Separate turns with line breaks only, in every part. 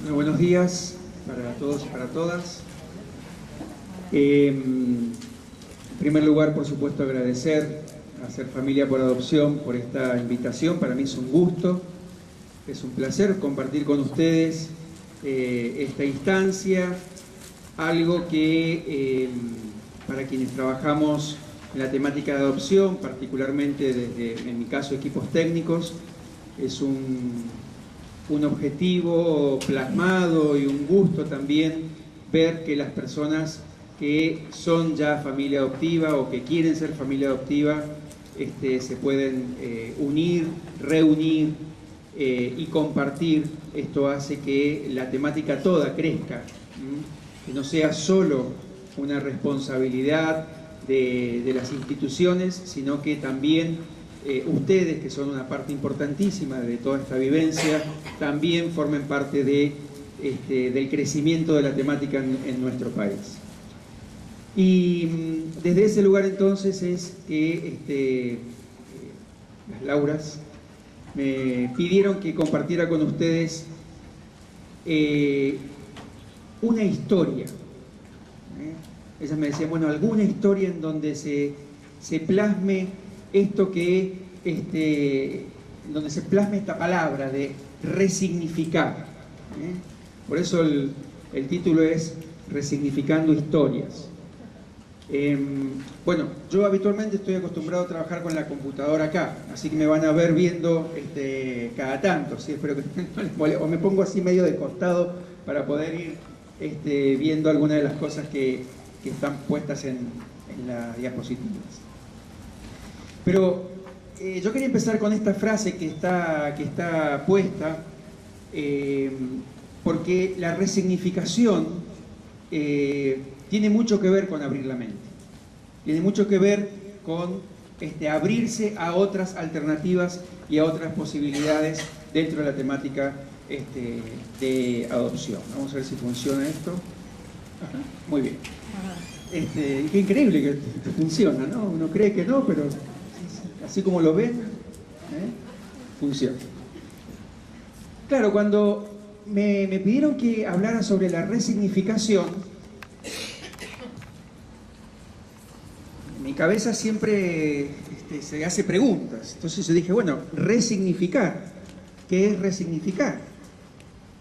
Bueno, buenos días para todos y para todas. En primer lugar, por supuesto, agradecer a Ser Familia por Adopción por esta invitación. Para mí es un gusto, es un placer compartir con ustedes esta instancia, algo que para quienes trabajamos en la temática de adopción, particularmente desde, en mi caso, equipos técnicos, es un objetivo plasmado y un gusto también ver que las personas que son ya familia adoptiva o que quieren ser familia adoptiva se pueden unir, reunir y compartir. Esto hace que la temática toda crezca, que no sea solo una responsabilidad de las instituciones, sino que también ustedes, que son una parte importantísima de toda esta vivencia, también formen parte del crecimiento de la temática en nuestro país. Y desde ese lugar entonces es que las Lauras me pidieron que compartiera con ustedes una historia. Ellas me decían, bueno, alguna historia en donde se plasme esto donde se plasme esta palabra de resignificar. Por eso el título es Resignificando Historias. Bueno, yo habitualmente estoy acostumbrado a trabajar con la computadora acá, así que me van a ver viendo cada tanto, ¿sí? Espero que no les moleste, o me pongo así medio de costado para poder ir viendo algunas de las cosas que están puestas en las diapositivas. Pero yo quería empezar con esta frase que está puesta, porque la resignificación tiene mucho que ver con abrir la mente. Tiene mucho que ver con abrirse a otras alternativas y a otras posibilidades dentro de la temática de adopción. Vamos a ver si funciona esto. Ajá, muy bien. Qué increíble que funciona, ¿no? Uno cree que no, pero así como lo ven, funciona. Claro, cuando me pidieron que hablara sobre la resignificación, mi cabeza siempre se hace preguntas. Entonces yo dije, bueno, resignificar. ¿Qué es resignificar?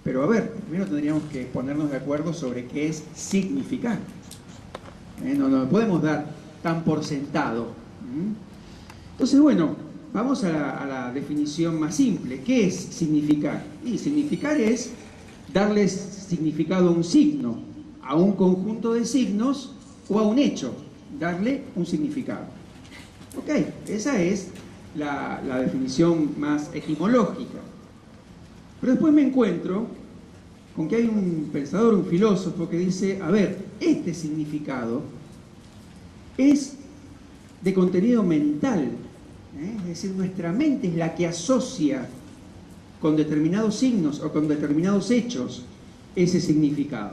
Pero a ver, primero tendríamos que ponernos de acuerdo sobre qué es significar. No lo podemos dar tan por sentado. Entonces, bueno, vamos a la definición más simple. ¿Qué es significar? Y significar es darle significado a un signo, a un conjunto de signos o a un hecho, darle un significado. Ok, esa es la definición más etimológica. Pero después me encuentro con que hay un pensador, un filósofo que dice, a ver, este significado es de contenido mental, es decir, nuestra mente es la que asocia con determinados signos o con determinados hechos ese significado.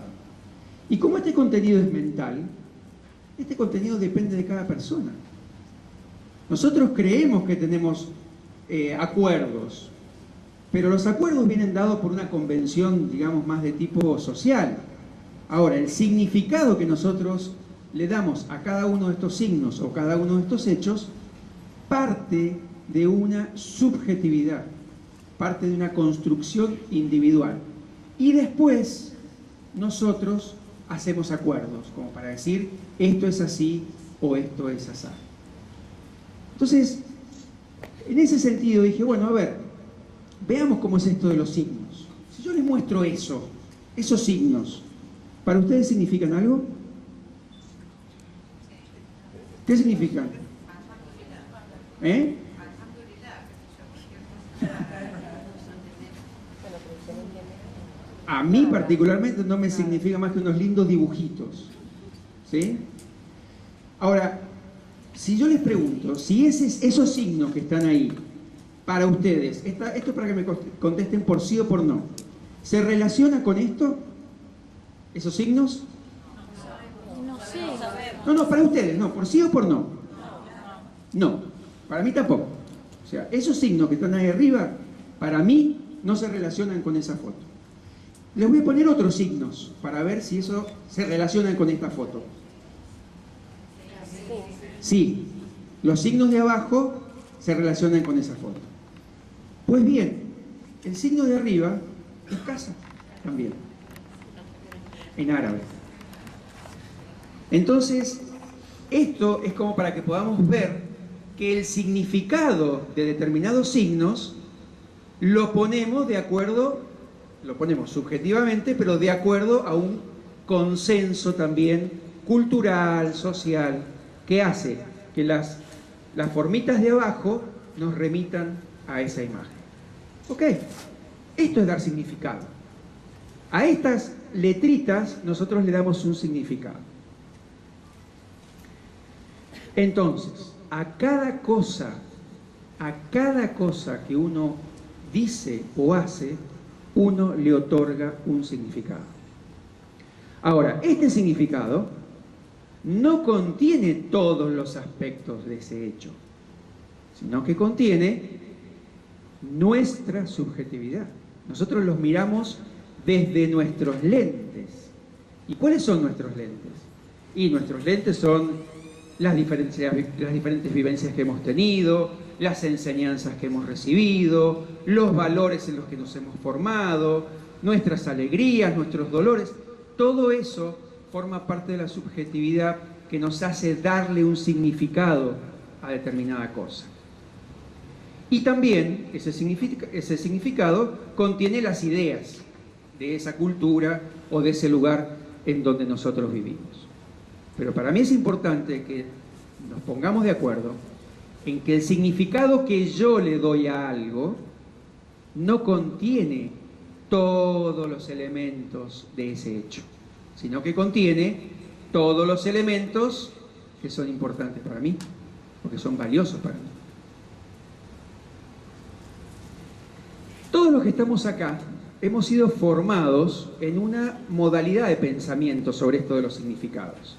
Y como este contenido es mental, este contenido depende de cada persona. Nosotros creemos que tenemos acuerdos, pero los acuerdos vienen dados por una convención, digamos, más de tipo social. Ahora, el significado que nosotros le damos a cada uno de estos signos o cada uno de estos hechos parte de una subjetividad, parte de una construcción individual. Y después nosotros hacemos acuerdos, como para decir, esto es así o esto es así. Entonces, en ese sentido dije, bueno, a ver, veamos cómo es esto de los signos. Si yo les muestro esos signos, ¿para ustedes significan algo? ¿Qué significan? A mí particularmente no me significa más que unos lindos dibujitos. ¿Sí? Ahora, si yo les pregunto, si esos signos que están ahí, para ustedes, esto es para que me contesten por sí o por no, ¿se relaciona con esto? ¿Esos signos?
No sé.
No, para ustedes, no, por sí o por no. No, para mí tampoco. O sea, esos signos que están ahí arriba, para mí, no se relacionan con esa foto. Les voy a poner otros signos para ver si eso se relaciona con esta foto. Sí, los signos de abajo se relacionan con esa foto. Pues bien, el signo de arriba es casa también, en árabe. Entonces, esto es como para que podamos ver que el significado de determinados signos lo ponemos de acuerdo, lo ponemos subjetivamente, pero de acuerdo a un consenso también cultural, social, que hace que las formitas de abajo nos remitan a esa imagen. ¿Ok? Esto es dar significado. A estas letritas nosotros le damos un significado. Entonces, a cada cosa que uno dice o hace, uno le otorga un significado. Ahora, este significado no contiene todos los aspectos de ese hecho, sino que contiene nuestra subjetividad. Nosotros los miramos desde nuestros lentes. ¿Y cuáles son nuestros lentes? Y nuestros lentes son las diferentes vivencias que hemos tenido, las enseñanzas que hemos recibido, los valores en los que nos hemos formado, nuestras alegrías, nuestros dolores. Todo eso forma parte de la subjetividad que nos hace darle un significado a determinada cosa. Y también ese significado contiene las ideas de esa cultura o de ese lugar en donde nosotros vivimos. Pero para mí es importante que nos pongamos de acuerdo en que el significado que yo le doy a algo no contiene todos los elementos de ese hecho, sino que contiene todos los elementos que son importantes para mí, porque son valiosos para mí. Todos los que estamos acá hemos sido formados en una modalidad de pensamiento sobre esto de los significados.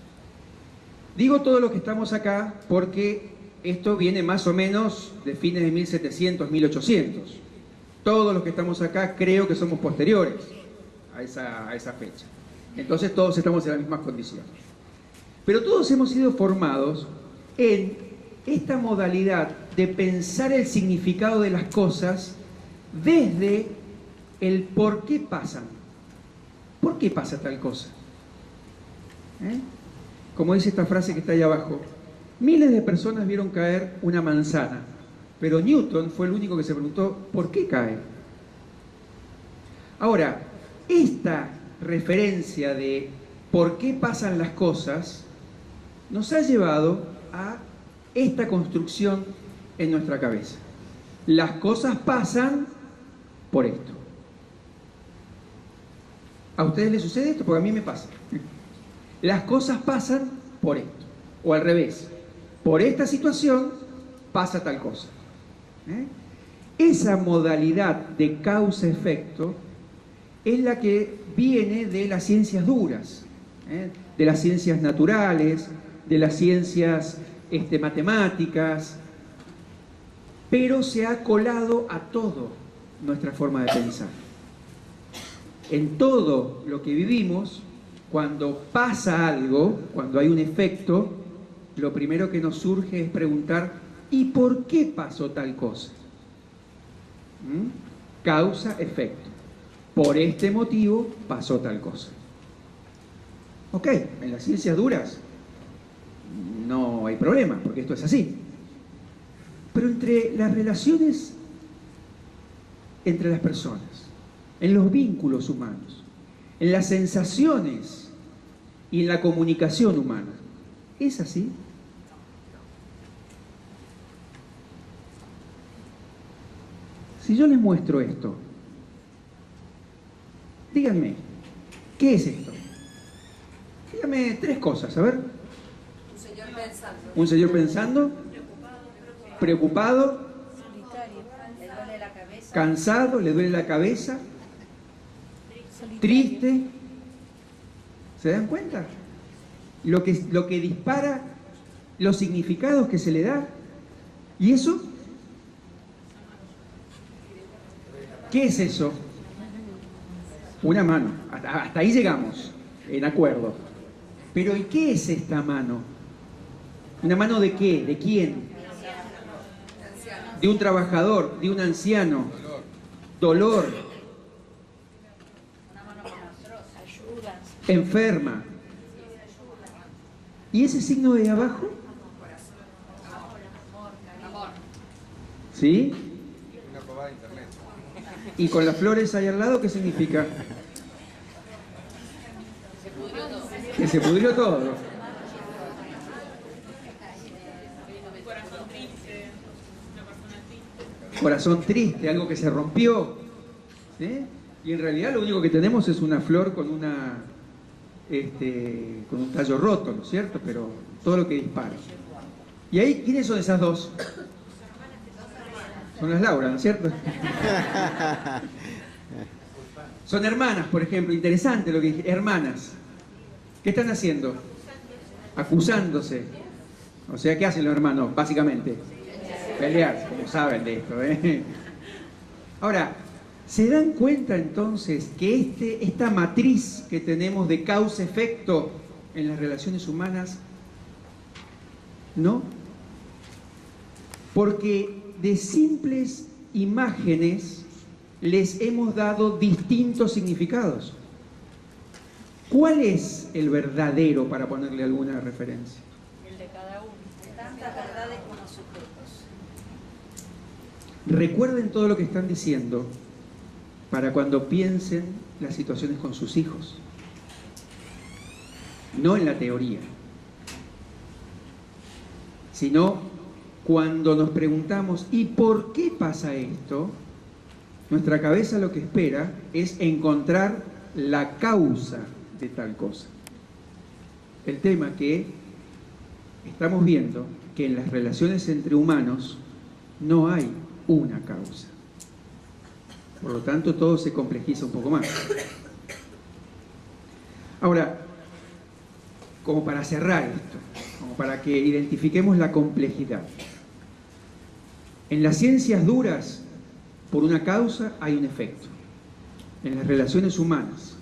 Digo todos los que estamos acá porque esto viene más o menos de fines de 1700, 1800. Todos los que estamos acá creo que somos posteriores a esa fecha. Entonces todos estamos en las mismas condiciones. Pero todos hemos sido formados en esta modalidad de pensar el significado de las cosas desde el por qué pasan. ¿Por qué pasa tal cosa? Como dice esta frase que está ahí abajo, miles de personas vieron caer una manzana, pero Newton fue el único que se preguntó ¿por qué cae? Ahora, esta referencia de por qué pasan las cosas nos ha llevado a esta construcción en nuestra cabeza. Las cosas pasan por esto. ¿A ustedes les sucede esto? Porque a mí me pasa. Las cosas pasan por esto. O al revés. Por esta situación pasa tal cosa. Esa modalidad de causa-efecto es la que viene de las ciencias duras, de las ciencias naturales, de las ciencias matemáticas, pero se ha colado a todo nuestra forma de pensar. En todo lo que vivimos, cuando pasa algo, cuando hay un efecto, lo primero que nos surge es preguntar ¿y por qué pasó tal cosa? Causa, efecto. Por este motivo pasó tal cosa. Ok, en las ciencias duras no hay problema, porque esto es así. Pero entre las relaciones entre las personas, en los vínculos humanos, en las sensaciones y en la comunicación humana, ¿es así? Si yo les muestro esto, díganme, ¿qué es esto? Díganme tres cosas, a ver.
Un señor pensando.
Un señor pensando, preocupado,
Le duele la cabeza.
cansado, le duele la cabeza, triste. ¿Se dan cuenta? Lo que dispara los significados que se le da. ¿Y eso? ¿Qué es eso? Una mano. Hasta ahí llegamos, en acuerdo. Pero ¿y qué es esta mano? ¿Una mano de qué? ¿De quién? De un trabajador, de un anciano. Dolor. Enferma. ¿Y ese signo de abajo? ¿Sí? ¿Y con las flores ahí al lado qué significa? Que se pudrió todo. Corazón triste, algo que se rompió. ¿Sí? Y en realidad lo único que tenemos es una flor con una con un tallo roto, ¿no es cierto? Pero todo lo que dispara. ¿Y ahí quiénes son esas dos? Son las Laura, ¿no es cierto? Son hermanas, por ejemplo. Interesante lo que dije. Hermanas. ¿Qué están haciendo? Acusándose. O sea, ¿qué hacen los hermanos, básicamente? Pelearse, como saben de esto, ¿eh? Ahora, ¿se dan cuenta entonces que esta matriz que tenemos de causa-efecto en las relaciones humanas, no? Porque de simples imágenes les hemos dado distintos significados. ¿Cuál es el verdadero, para ponerle alguna referencia?
El de cada uno. Tantas verdades como sujetos.
Recuerden todo lo que están diciendo para cuando piensen las situaciones con sus hijos. No en la teoría, sino cuando nos preguntamos ¿y por qué pasa esto? Nuestra cabeza lo que espera es encontrar la causa de tal cosa. El tema que estamos viendo que en las relaciones entre humanos no hay una causa. Por lo tanto, todo se complejiza un poco más. Ahora, como para cerrar esto, como para que identifiquemos la complejidad. En las ciencias duras, por una causa hay un efecto. En las relaciones humanas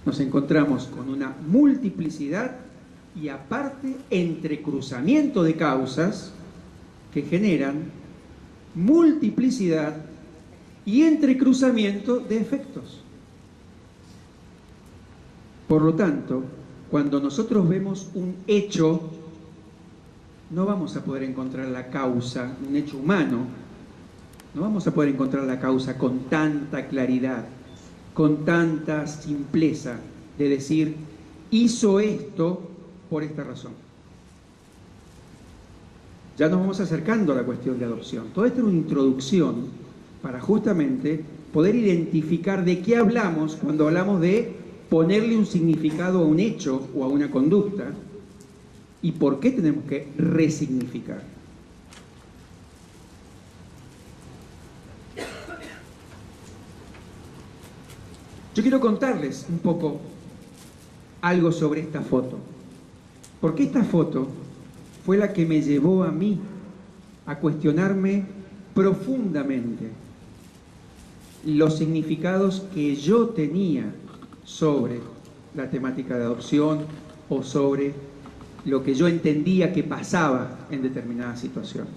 nos encontramos con una multiplicidad y aparte entrecruzamiento de causas que generan multiplicidad y entrecruzamiento de efectos. Por lo tanto, cuando nosotros vemos un hecho, no vamos a poder encontrar la causa, un hecho humano, no vamos a poder encontrar la causa con tanta claridad, con tanta simpleza de decir, hizo esto por esta razón. Ya nos vamos acercando a la cuestión de adopción. Todo esto es una introducción para justamente poder identificar de qué hablamos cuando hablamos de ponerle un significado a un hecho o a una conducta y por qué tenemos que resignificar. Yo quiero contarles un poco algo sobre esta foto, porque esta foto fue la que me llevó a mí a cuestionarme profundamente los significados que yo tenía sobre la temática de adopción o sobre lo que yo entendía que pasaba en determinadas situaciones.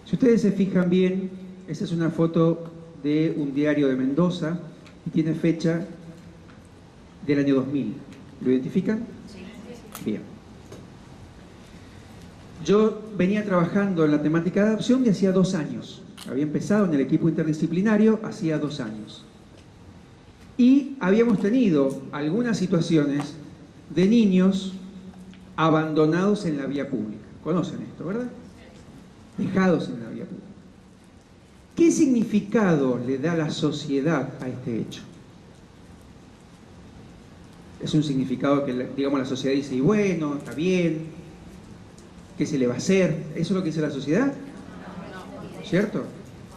Si ustedes se fijan bien, esa es una foto de un diario de Mendoza y tiene fecha del año 2000. ¿Lo identifican? Sí. Bien. Yo venía trabajando en la temática de adopción de hacía 2 años. Había empezado en el equipo interdisciplinario hacía 2 años. Y habíamos tenido algunas situaciones de niños abandonados en la vía pública. Conocen esto, ¿verdad? Dejados en la vía pública. ¿Qué significado le da la sociedad a este hecho? Es un significado que, digamos, la sociedad dice, y bueno, está bien, ¿qué se le va a hacer? ¿Eso es lo que dice la sociedad? ¿Cierto?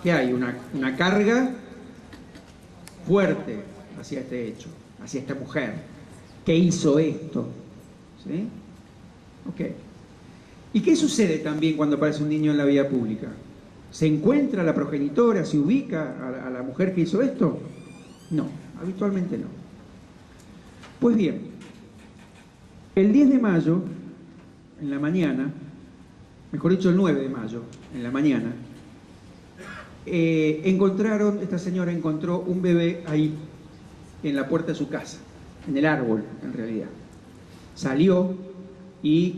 Que hay una carga fuerte hacia este hecho, hacia esta mujer que hizo esto. ¿Sí? Ok. ¿Y qué sucede también cuando aparece un niño en la vía pública? ¿Se encuentra la progenitora, se ubica a la mujer que hizo esto? No, habitualmente no. Pues bien, el 10 de mayo, en la mañana, mejor dicho el 9 de mayo, en la mañana, esta señora encontró un bebé ahí, en la puerta de su casa, en el árbol, en realidad. Salió y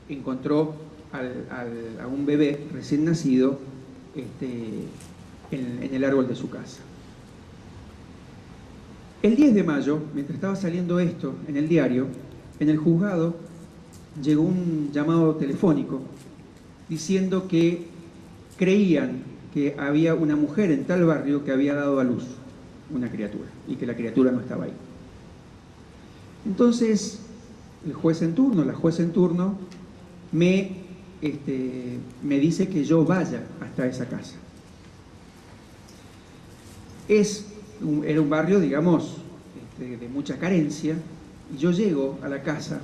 encontró a un bebé recién nacido en el árbol de su casa. El 10 de mayo, mientras estaba saliendo esto en el diario, en el juzgado llegó un llamado telefónico diciendo que creían que había una mujer en tal barrio que había dado a luz una criatura y que la criatura no estaba ahí. Entonces, el juez en turno, la jueza en turno, me dice que yo vaya hasta esa casa. Era un barrio, digamos, de mucha carencia, y yo llego a la casa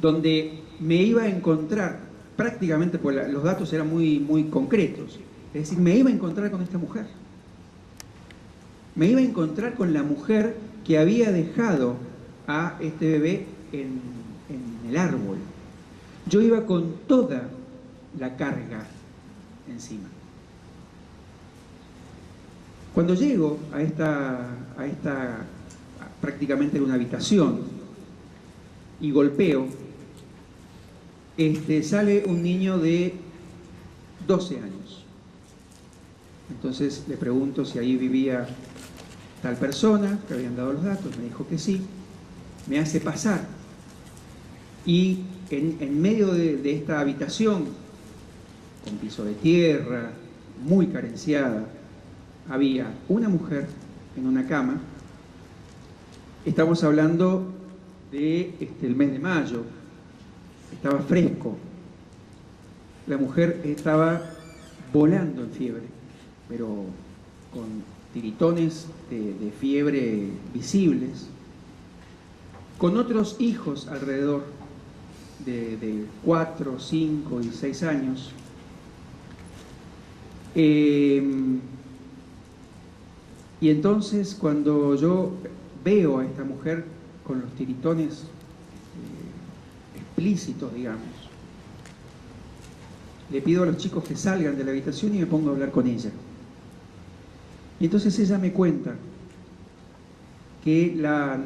donde me iba a encontrar, prácticamente, porque los datos eran muy, muy concretos, es decir, me iba a encontrar con esta mujer. Me iba a encontrar con la mujer que había dejado a este bebé en el árbol. Yo iba con toda la carga encima. Cuando llego a esta prácticamente una habitación y golpeo, sale un niño de 12 años. Entonces le pregunto si ahí vivía tal persona, que habían dado los datos, me dijo que sí, me hace pasar. Y en medio de esta habitación, con piso de tierra, muy carenciada, había una mujer en una cama. Estamos hablando del mes de mayo, estaba fresco. La mujer estaba volando en fiebre, pero con tiritones de fiebre visibles, con otros hijos alrededor de 4, 5 y 6 años. Y entonces cuando yo veo a esta mujer con los tiritones explícitos, digamos, le pido a los chicos que salgan de la habitación y me pongo a hablar con ella. Y entonces ella me cuenta que la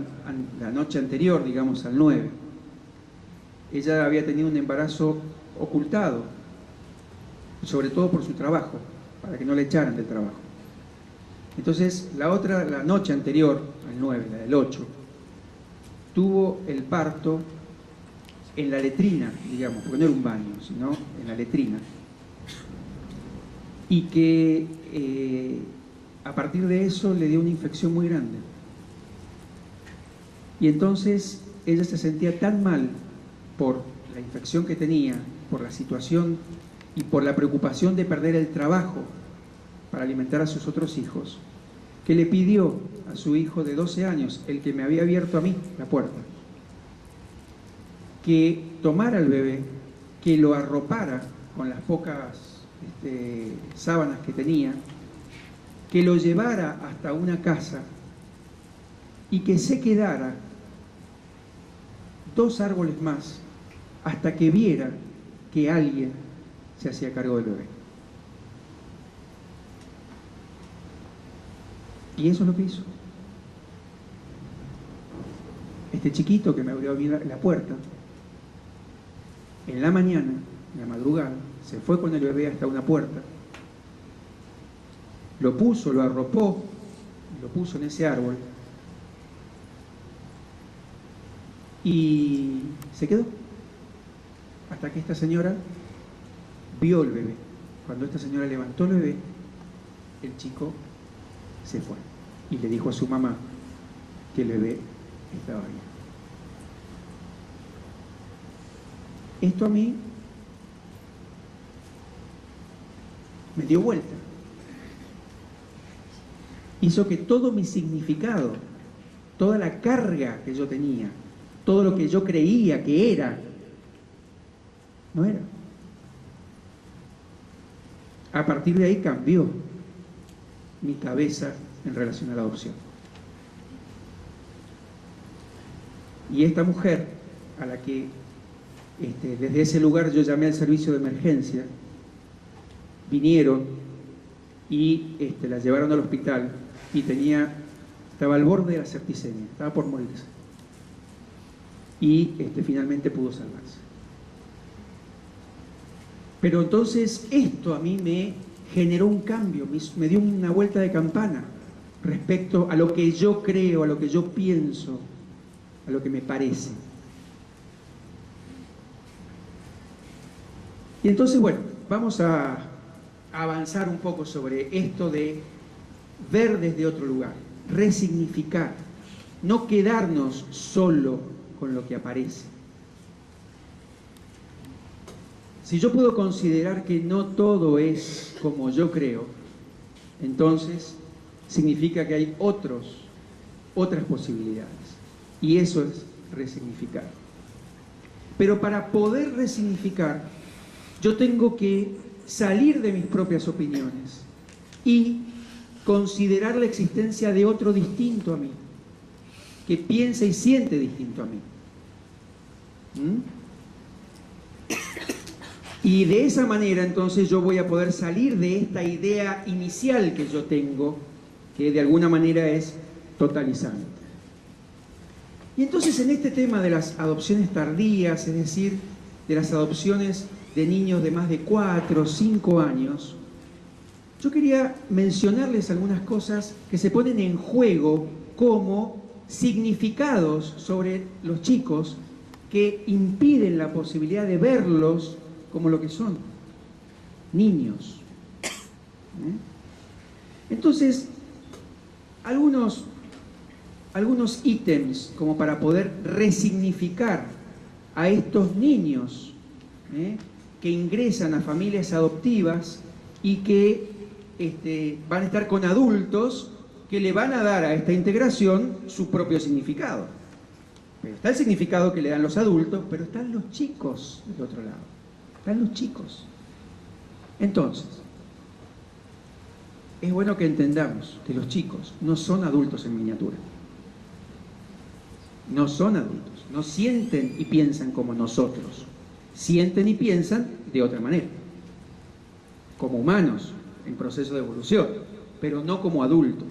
noche anterior, digamos al 9, ella había tenido un embarazo ocultado, sobre todo por su trabajo, para que no le echaran del trabajo. Entonces la noche anterior, al 9, la del 8, tuvo el parto en la letrina, digamos, porque no era un baño, sino en la letrina. Y que a partir de eso le dio una infección muy grande. Y entonces ella se sentía tan mal por la infección que tenía, por la situación y por la preocupación de perder el trabajo para alimentar a sus otros hijos, que le pidió a su hijo de 12 años, el que me había abierto a mí la puerta, que tomara al bebé, que lo arropara con las pocas sábanas que tenía, que lo llevara hasta una casa y que se quedara 2 árboles más hasta que viera que alguien se hacía cargo del bebé. Y eso es lo que hizo. Este chiquito que me abrió la puerta, en la mañana, en la madrugada, se fue con el bebé hasta una puerta, lo puso, lo arropó, lo puso en ese árbol y se quedó hasta que esta señora vio el bebé. Cuando esta señora levantó el bebé, el chico se fue y le dijo a su mamá que el bebé estaba bien. Esto a mí me dio vuelta. Hizo que todo mi significado, toda la carga que yo tenía, todo lo que yo creía que era, no era. A partir de ahí cambió mi cabeza en relación a la adopción. Y esta mujer, a la que desde ese lugar yo llamé al servicio de emergencia, vinieron y la llevaron al hospital y estaba al borde de la septicemia, estaba por morirse. Y finalmente pudo salvarse. Pero entonces esto a mí me generó un cambio, me dio una vuelta de campana respecto a lo que yo creo, a lo que yo pienso, a lo que me parece. Y entonces, bueno, vamos a avanzar un poco sobre esto de ver desde otro lugar, resignificar, no quedarnos solo con lo que aparece. Si yo puedo considerar que no todo es como yo creo, entonces significa que hay otras posibilidades. Y eso es resignificar. Pero para poder resignificar, yo tengo que salir de mis propias opiniones y considerar la existencia de otro distinto a mí, que piensa y siente distinto a mí. Y de esa manera entonces yo voy a poder salir de esta idea inicial que yo tengo, que de alguna manera es totalizante. Y entonces en este tema de las adopciones tardías, es decir, de las adopciones de niños de más de 4 o 5 años, yo quería mencionarles algunas cosas que se ponen en juego como significados sobre los chicos que impiden la posibilidad de verlos como lo que son, niños. Entonces, algunos ítems como para poder resignificar a estos niños que ingresan a familias adoptivas y que van a estar con adultos que le van a dar a esta integración su propio significado. Pero está el significado que le dan los adultos, pero están los chicos del otro lado. Están los chicos. Entonces, es bueno que entendamos que los chicos no son adultos en miniatura. No son adultos. No sienten y piensan como nosotros. Sienten y piensan de otra manera. Como humanos, en proceso de evolución, pero no como adultos.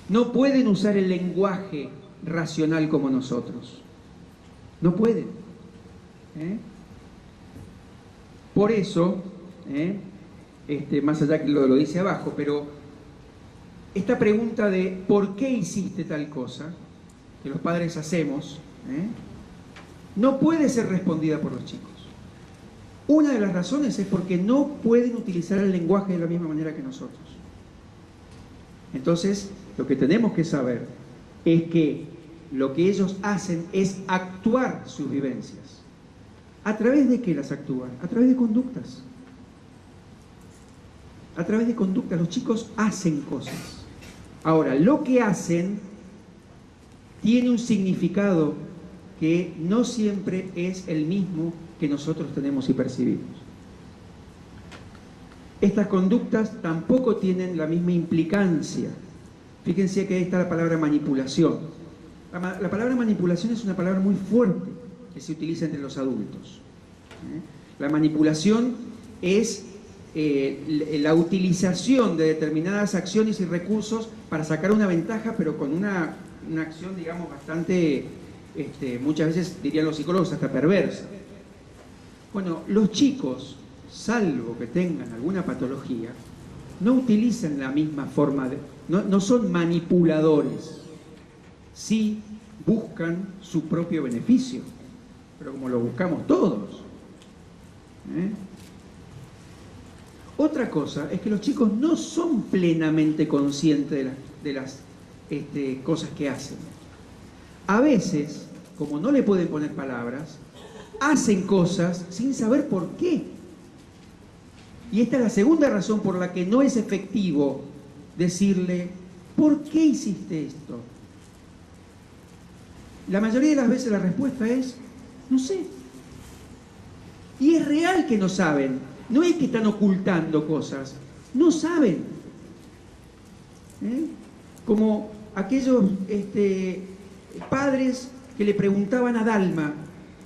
No pueden usar el lenguaje racional como nosotros. No pueden. Por eso, más allá que lo dice abajo, pero esta pregunta de ¿por qué hiciste tal cosa? Que los padres hacemos, no puede ser respondida por los chicos. Una de las razones es porque no pueden utilizar el lenguaje de la misma manera que nosotros. Entonces, lo que tenemos que saber es que lo que ellos hacen es actuar sus vivencias. ¿A través de qué las actúan? A través de conductas. A través de conductas. Los chicos hacen cosas. Ahora, lo que hacen tiene un significado que no siempre es el mismo que nosotros tenemos y percibimos. Estas conductas tampoco tienen la misma implicancia. Fíjense que ahí está la palabra manipulación. La palabra manipulación es una palabra muy fuerte que se utiliza entre los adultos. La manipulación es la utilización de determinadas acciones y recursos para sacar una ventaja, pero con una acción, digamos, bastante, muchas veces dirían los psicólogos, hasta perversa. Bueno, los chicos, salvo que tengan alguna patología, no utilizan la misma forma no son manipuladores. Sí buscan su propio beneficio, pero como lo buscamos todos. Otra cosa es que los chicos no son plenamente conscientes de las cosas que hacen. A veces, como no le pueden poner palabras, hacen cosas sin saber por qué. Y esta es la segunda razón por la que no es efectivo decirle, ¿por qué hiciste esto? La mayoría de las veces la respuesta es, no sé. Y es real que no saben. No es que están ocultando cosas. No saben. ¿eh? Como aquellos padres que le preguntaban a Dalma,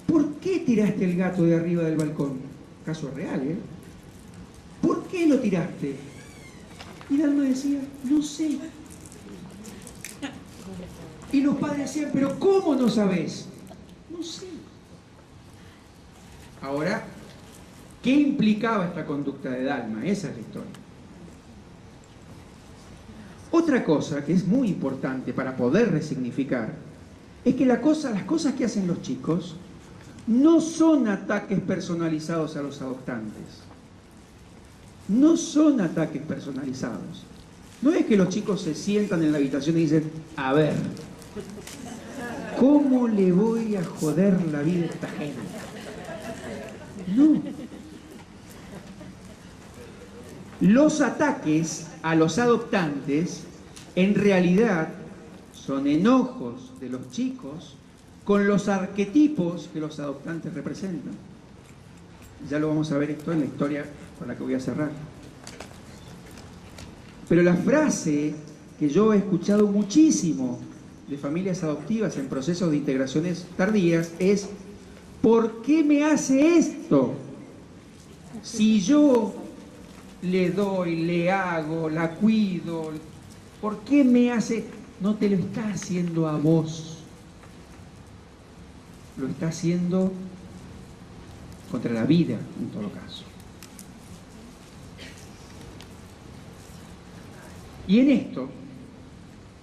¿por qué tiraste el gato de arriba del balcón? Caso real, ¿eh? ¿Por qué lo tiraste? Y Dalma decía, no sé. Y los padres decían, pero ¿cómo no sabés? No sé. Ahora, ¿qué implicaba esta conducta de Dalma? Esa es la historia. Otra cosa que es muy importante para poder resignificar es que las cosas que hacen los chicos no son ataques personalizados a los adoptantes. No son ataques personalizados. No es que los chicos se sientan en la habitación y dicen, a ver, ¿cómo le voy a joder la vida a esta gente? No. Los ataques a los adoptantes en realidad son enojos de los chicos con los arquetipos que los adoptantes representan. Ya lo vamos a ver esto en la historia con la que voy a cerrar. Pero la frase que yo he escuchado muchísimo de familias adoptivas en procesos de integraciones tardías es ¿por qué me hace esto? Si yo le doy, le hago, la cuido, ¿por qué me hace? No te lo está haciendo a vos. Lo está haciendo contra la vida, en todo caso. Y en esto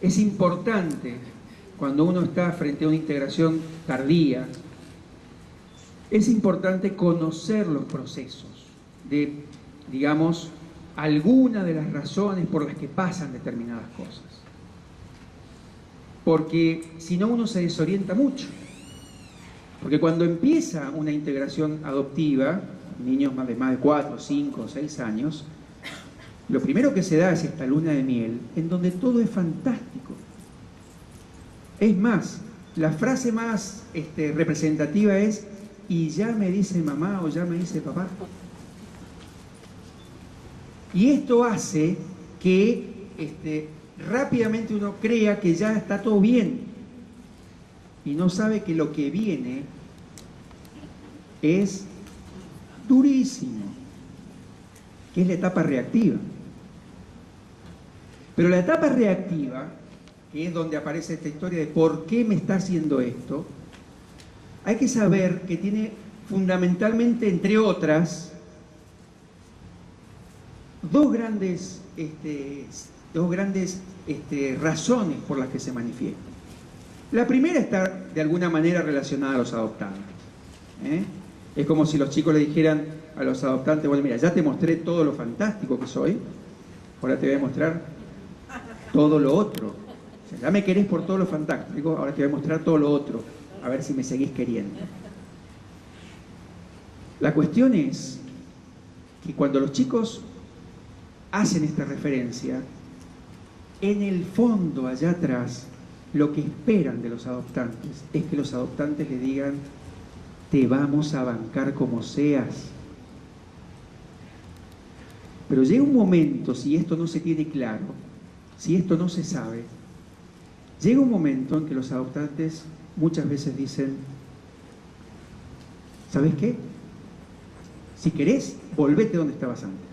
es importante, cuando uno está frente a una integración tardía, es importante conocer los procesos de, digamos, alguna de las razones por las que pasan determinadas cosas. Porque si no uno se desorienta mucho. Porque cuando empieza una integración adoptiva, niños de más de 4, 5, 6 años, lo primero que se da es esta luna de miel, en donde todo es fantástico. Es más, la frase más representativa es, y ya me dice mamá o ya me dice papá. Y esto hace que rápidamente uno crea que ya está todo bien y no sabe que lo que viene es durísimo, que es la etapa reactiva. Pero la etapa reactiva, que es donde aparece esta historia de por qué me está haciendo esto, hay que saber que tiene fundamentalmente, entre otras, dos grandes razones por las que se manifiesta. La primera está de alguna manera relacionada a los adoptantes. Es como si los chicos le dijeran a los adoptantes, bueno, mira, ya te mostré todo lo fantástico que soy, ahora te voy a mostrar todo lo otro. O sea, ya me querés por todo lo fantástico, ahora te voy a mostrar todo lo otro, a ver si me seguís queriendo. La cuestión es que cuando los chicos hacen esta referencia, en el fondo, allá atrás, lo que esperan de los adoptantes es que los adoptantes le digan, te vamos a bancar como seas. Pero llega un momento, si esto no se tiene claro, si esto no se sabe, llega un momento en que los adoptantes muchas veces dicen, ¿sabes qué? Si querés, volvete donde estabas antes.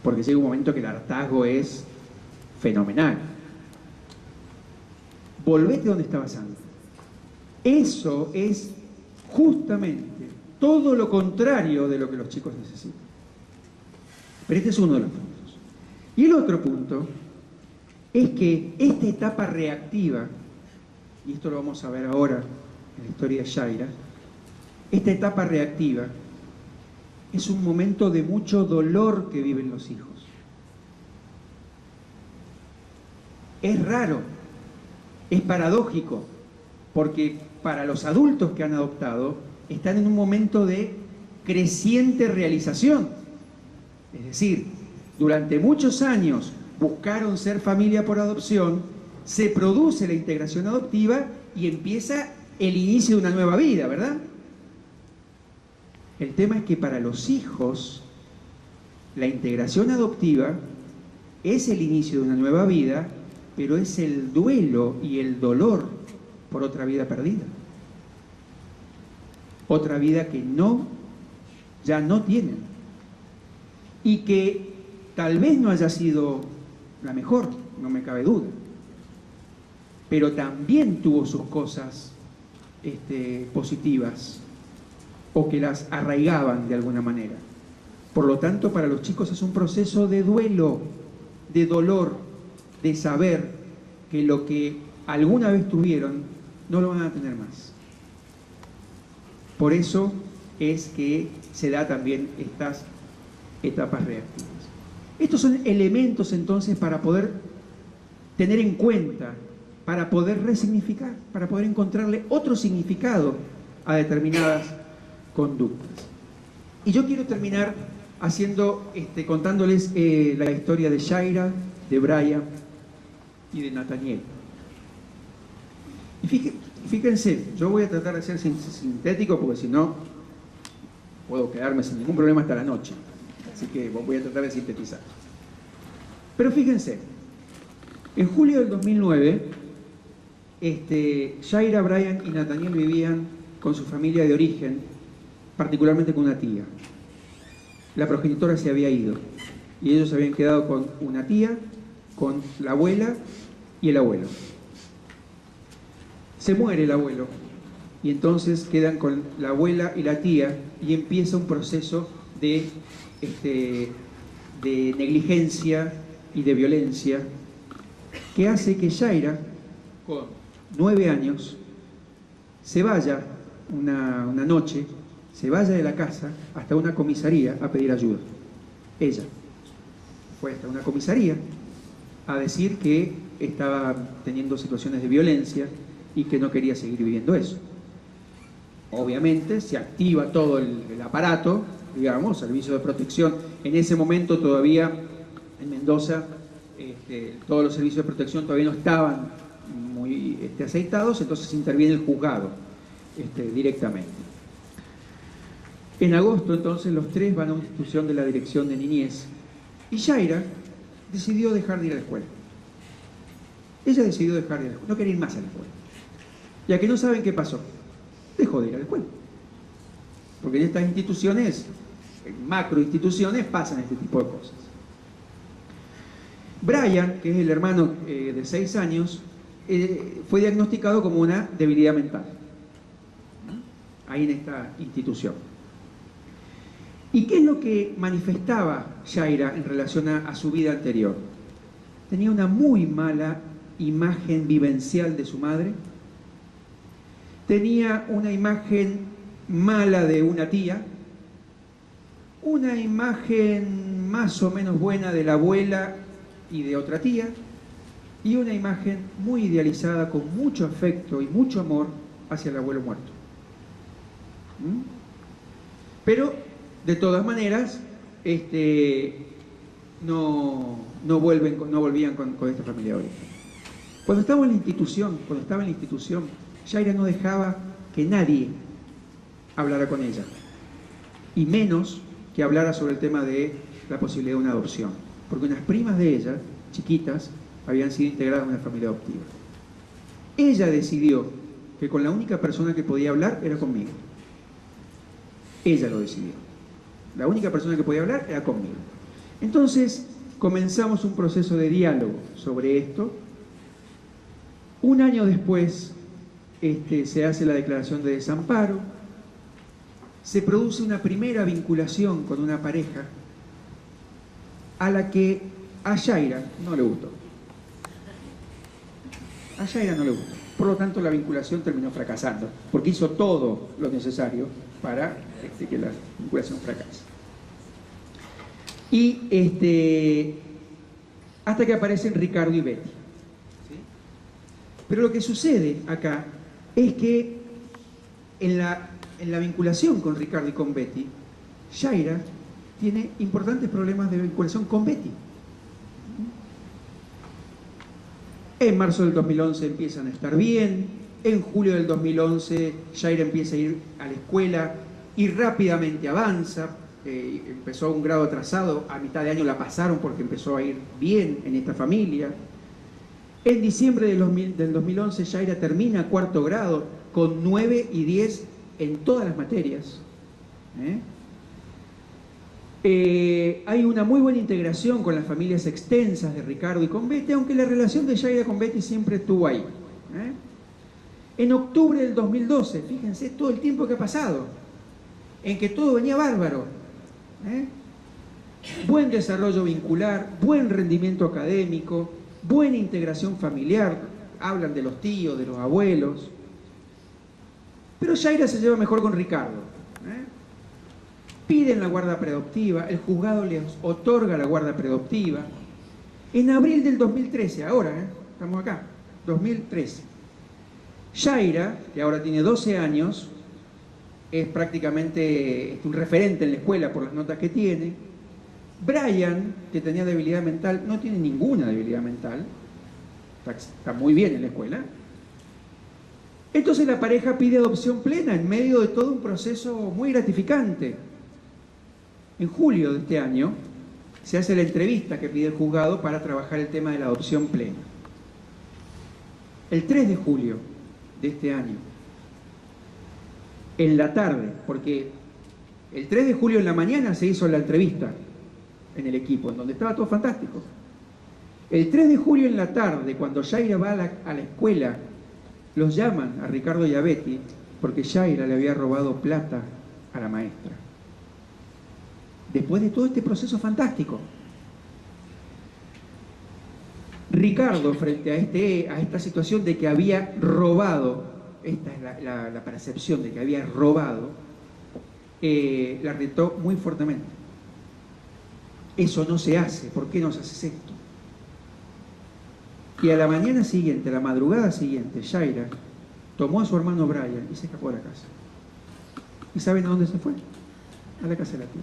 Porque llega un momento que el hartazgo es fenomenal. Volvete donde estabas antes. Eso es justamente todo lo contrario de lo que los chicos necesitan. Pero este es uno de los puntos. Y el otro punto es que esta etapa reactiva, y esto lo vamos a ver ahora en la historia de Yaira, esta etapa reactiva es un momento de mucho dolor que viven los hijos. Es raro, es paradójico, porque para los adultos que han adoptado están en un momento de creciente realización. Es decir, durante muchos años buscaron ser familia por adopción, se produce la integración adoptiva y empieza el inicio de una nueva vida, ¿verdad? El tema es que para los hijos, la integración adoptiva es el inicio de una nueva vida, pero es el duelo y el dolor por otra vida perdida. Otra vida que ya no tienen. Y que tal vez no haya sido la mejor, no me cabe duda. Pero también tuvo sus cosas positivas, o que las arraigaban de alguna manera. Por lo tanto, para los chicos es un proceso de duelo, de dolor, de saber que lo que alguna vez tuvieron no lo van a tener más. Por eso es que se da también estas etapas reactivas. Estos son elementos entonces para poder tener en cuenta, para poder resignificar, para poder encontrarle otro significado a determinadas conductas. Y yo quiero terminar contándoles la historia de Shaira, de Brian y de Nathaniel. Y fíjense, yo voy a tratar de ser sintético porque si no puedo quedarme sin ningún problema hasta la noche. Así que voy a tratar de sintetizar. Pero fíjense, en julio del 2009, Shaira, Brian y Nathaniel vivían con su familia de origen, particularmente con una tía. La progenitora se había ido y ellos se habían quedado con una tía, con la abuela y el abuelo. Se muere el abuelo y entonces quedan con la abuela y la tía y empieza un proceso de negligencia y de violencia que hace que Shaira, con 9 años, se vaya una noche, se vaya de la casa hasta una comisaría a pedir ayuda. Ella fue hasta una comisaría a decir que estaba teniendo situaciones de violencia y que no quería seguir viviendo eso. Obviamente se activa todo el aparato, digamos, servicio de protección. En ese momento todavía en Mendoza todos los servicios de protección todavía no estaban muy aceitados, entonces interviene el juzgado directamente. En agosto entonces los tres van a una institución de la Dirección de Niñez y Shaira decidió dejar de ir a la escuela. Ella decidió dejar de ir a la escuela, no quería ir más a la escuela. Ya que no saben qué pasó, dejó de ir a la escuela. Porque en estas instituciones, en macro instituciones, pasan este tipo de cosas. Brian, que es el hermano de 6 años, fue diagnosticado como una debilidad mental, ¿no? Ahí en esta institución. ¿Y qué es lo que manifestaba Shaira en relación a su vida anterior? Tenía una muy mala imagen vivencial de su madre, tenía una imagen mala de una tía, una imagen más o menos buena de la abuela y de otra tía, y una imagen muy idealizada con mucho afecto y mucho amor hacia el abuelo muerto. Pero de todas maneras no volvían con esta familia de origen. Cuando estaba en la institución, Shaira no dejaba que nadie hablara con ella, y menos que hablara sobre el tema de la posibilidad de una adopción, porque unas primas de ella, chiquitas, habían sido integradas en una familia adoptiva. Ella decidió que con la única persona que podía hablar era conmigo. Ella lo decidió. La única persona que podía hablar era conmigo. Entonces comenzamos un proceso de diálogo sobre esto. Un año después se hace la declaración de desamparo, se produce una primera vinculación con una pareja a la que a Shaira no le gustó. A Shaira no le gustó. Por lo tanto, la vinculación terminó fracasando, porque hizo todo lo necesario para que la vinculación fracase. Y hasta que aparecen Ricardo y Betty. ¿Sí? Pero lo que sucede acá es que en la vinculación con Ricardo y con Betty, Shaira tiene importantes problemas de vinculación con Betty. En marzo del 2011 empiezan a estar bien, en julio del 2011 Shaira empieza a ir a la escuela y rápidamente avanza, empezó a un grado atrasado, a mitad de año la pasaron porque empezó a ir bien en esta familia. En diciembre del 2011 Yaira termina cuarto grado con 9 y 10 en todas las materias. Hay una muy buena integración con las familias extensas de Ricardo y con Betty, aunque la relación de Yaira con Betty siempre estuvo ahí. En octubre del 2012, fíjense todo el tiempo que ha pasado, en que todo venía bárbaro. Buen desarrollo vincular, buen rendimiento académico, buena integración familiar, hablan de los tíos, de los abuelos. Pero Yaira se lleva mejor con Ricardo. Piden la guarda preadoptiva, el juzgado les otorga la guarda preadoptiva. En abril del 2013, ahora, estamos acá, 2013. Yaira, que ahora tiene 12 años, es prácticamente un referente en la escuela por las notas que tiene. Brian, que tenía debilidad mental, no tiene ninguna debilidad mental, está muy bien en la escuela. Entonces la pareja pide adopción plena en medio de todo un proceso muy gratificante. En julio de este año se hace la entrevista que pide el juzgado para trabajar el tema de la adopción plena. El 3 de julio de este año, en la tarde, porque el 3 de julio en la mañana se hizo la entrevista en el equipo, en donde estaba todo fantástico. El 3 de julio en la tarde, cuando Yaira va a la escuela, los llaman a Ricardo y a Betty porque Yaira le había robado plata a la maestra. Después de todo este proceso fantástico. Ricardo, frente a esta situación de que había robado, esta es la percepción de que había robado, la retó muy fuertemente. Eso no se hace, ¿por qué nos haces esto? Y a la mañana siguiente, a la madrugada siguiente, Yaira tomó a su hermano Brian y se escapó de la casa. ¿Y saben a dónde se fue? A la casa de la tía.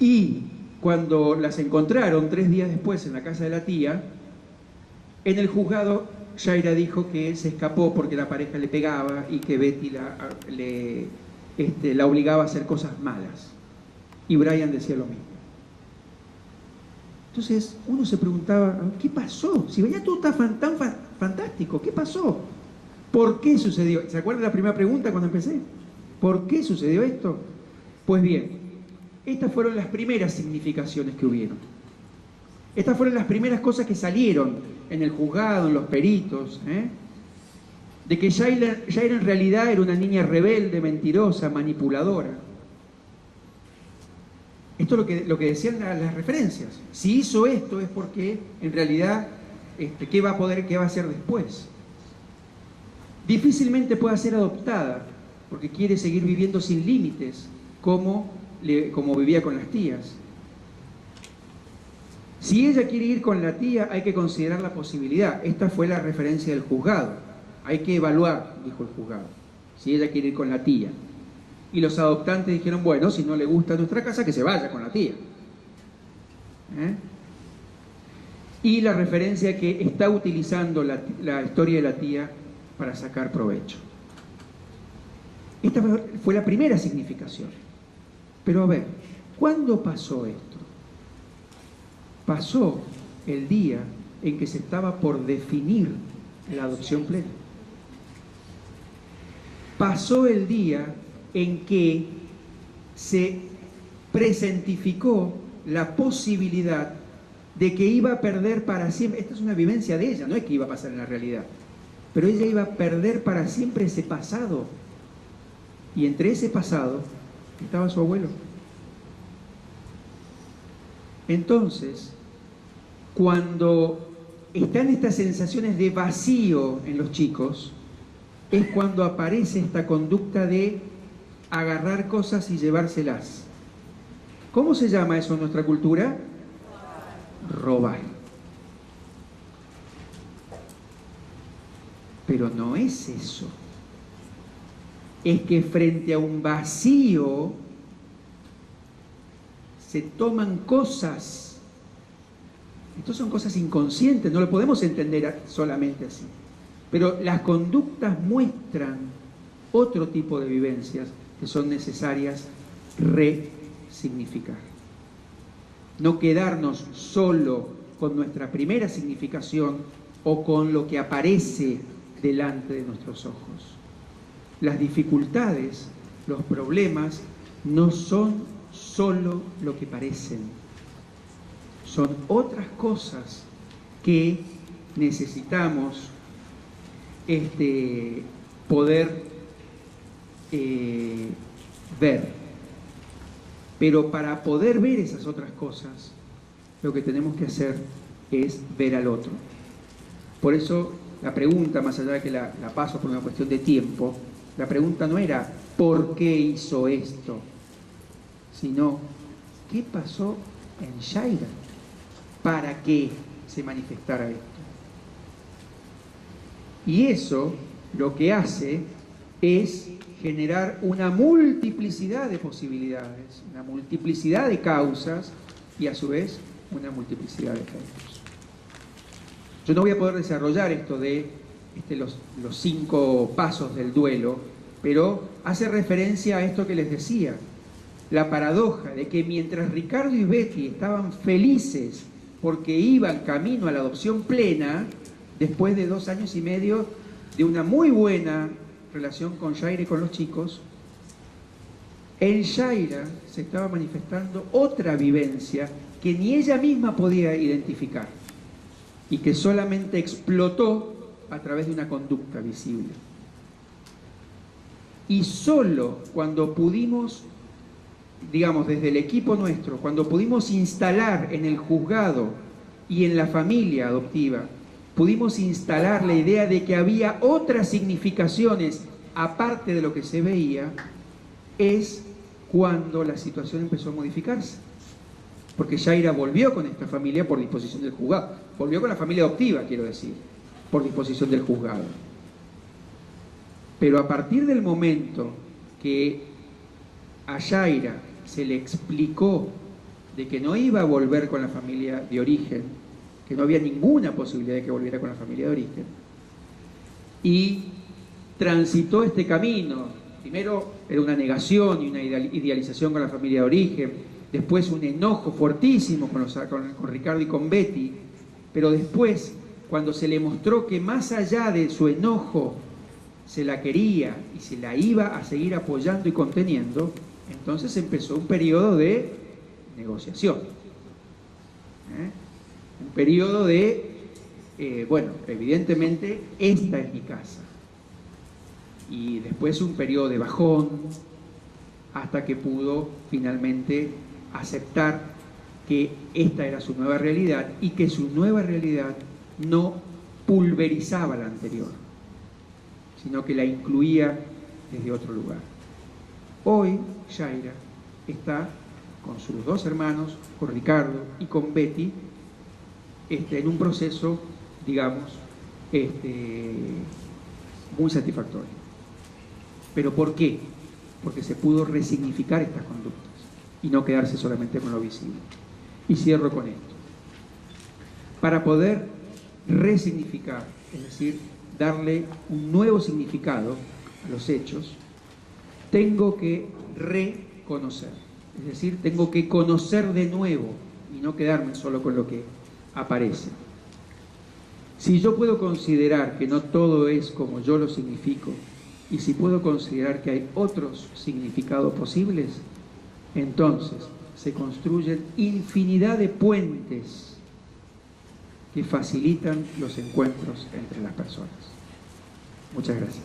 Y cuando las encontraron 3 días después en la casa de la tía, en el juzgado Yaira dijo que se escapó porque la pareja le pegaba y que Betty la obligaba a hacer cosas malas. Y Brian decía lo mismo. Entonces uno se preguntaba, ¿qué pasó? Si venía todo tan fantástico, ¿qué pasó? ¿Por qué sucedió? ¿Se acuerdan la primera pregunta cuando empecé? ¿Por qué sucedió esto? Pues bien, estas fueron las primeras significaciones que hubieron. Estas fueron las primeras cosas que salieron en el juzgado, en los peritos, de que Yaira en realidad era una niña rebelde, mentirosa, manipuladora. Esto es lo que decían las referencias. Si hizo esto es porque en realidad, ¿qué va a hacer después? Difícilmente pueda ser adoptada porque quiere seguir viviendo sin límites, como vivía con las tías. Si ella quiere ir con la tía, hay que considerar la posibilidad. Esta fue la referencia del juzgado. Hay que evaluar, dijo el juzgado, si ella quiere ir con la tía. Y los adoptantes dijeron, bueno, si no le gusta nuestra casa, que se vaya con la tía. Y la referencia que está utilizando la historia de la tía para sacar provecho. Esta fue la primera significación. Pero a ver, ¿cuándo pasó esto? Pasó el día en que se estaba por definir la adopción plena. Pasó el día en que se presentificó la posibilidad de que iba a perder para siempre. Esta es una vivencia de ella, no es que iba a pasar en la realidad, pero ella iba a perder para siempre ese pasado. Y entre ese pasado estaba su abuelo. Entonces, cuando están estas sensaciones de vacío en los chicos, es cuando aparece esta conducta de agarrar cosas y llevárselas. ¿Cómo se llama eso en nuestra cultura? Robar. Pero no es eso. Es que frente a un vacío se toman cosas. Estas son cosas inconscientes, no lo podemos entender solamente así. Pero las conductas muestran otro tipo de vivencias que son necesarias resignificar. No quedarnos solo con nuestra primera significación o con lo que aparece delante de nuestros ojos. Las dificultades, los problemas, no son solo lo que parecen. Son otras cosas que necesitamos poder ver. Pero para poder ver esas otras cosas, lo que tenemos que hacer es ver al otro. Por eso la pregunta, más allá de que la paso por una cuestión de tiempo, la pregunta no era ¿por qué hizo esto?, sino ¿qué pasó en Yaira para que se manifestara esto? Y eso lo que hace es generar una multiplicidad de posibilidades, una multiplicidad de causas y a su vez una multiplicidad de efectos. Yo no voy a poder desarrollar esto de los 5 pasos del duelo, pero hace referencia a esto que les decía, la paradoja de que mientras Ricardo y Betty estaban felices porque iban camino a la adopción plena, después de 2 años y medio de una muy buena relación con Yaira y con los chicos, en Yaira se estaba manifestando otra vivencia que ni ella misma podía identificar y que solamente explotó a través de una conducta visible. Y solo cuando pudimos, digamos, desde el equipo nuestro, cuando pudimos instalar en el juzgado y en la familia adoptiva, pudimos instalar la idea de que había otras significaciones aparte de lo que se veía, es cuando la situación empezó a modificarse. Porque Yaira volvió con esta familia por disposición del juzgado. Volvió con la familia adoptiva, quiero decir, por disposición del juzgado. Pero a partir del momento que a Yaira se le explicó de que no iba a volver con la familia de origen, que no había ninguna posibilidad de que volviera con la familia de origen, y transitó este camino. Primero era una negación y una idealización con la familia de origen, después un enojo fuertísimo con Ricardo y con Betty, pero después, cuando se le mostró que más allá de su enojo se la quería y se la iba a seguir apoyando y conteniendo, entonces empezó un periodo de negociación. Un periodo de, bueno, evidentemente esta es mi casa. Y después un periodo de bajón, hasta que pudo finalmente aceptar que esta era su nueva realidad y que su nueva realidad no pulverizaba la anterior, sino que la incluía desde otro lugar. Hoy Yaira está con sus 2 hermanos, con Ricardo y con Betty, en un proceso, digamos, muy satisfactorio. ¿Pero por qué? Porque se pudo resignificar estas conductas y no quedarse solamente con lo visible. Y cierro con esto. Para poder resignificar, es decir, darle un nuevo significado a los hechos, tengo que reconocer, es decir, tengo que conocer de nuevo y no quedarme solo con lo que aparece. Si yo puedo considerar que no todo es como yo lo significo, y si puedo considerar que hay otros significados posibles, entonces se construyen infinidad de puentes que facilitan los encuentros entre las personas. Muchas gracias.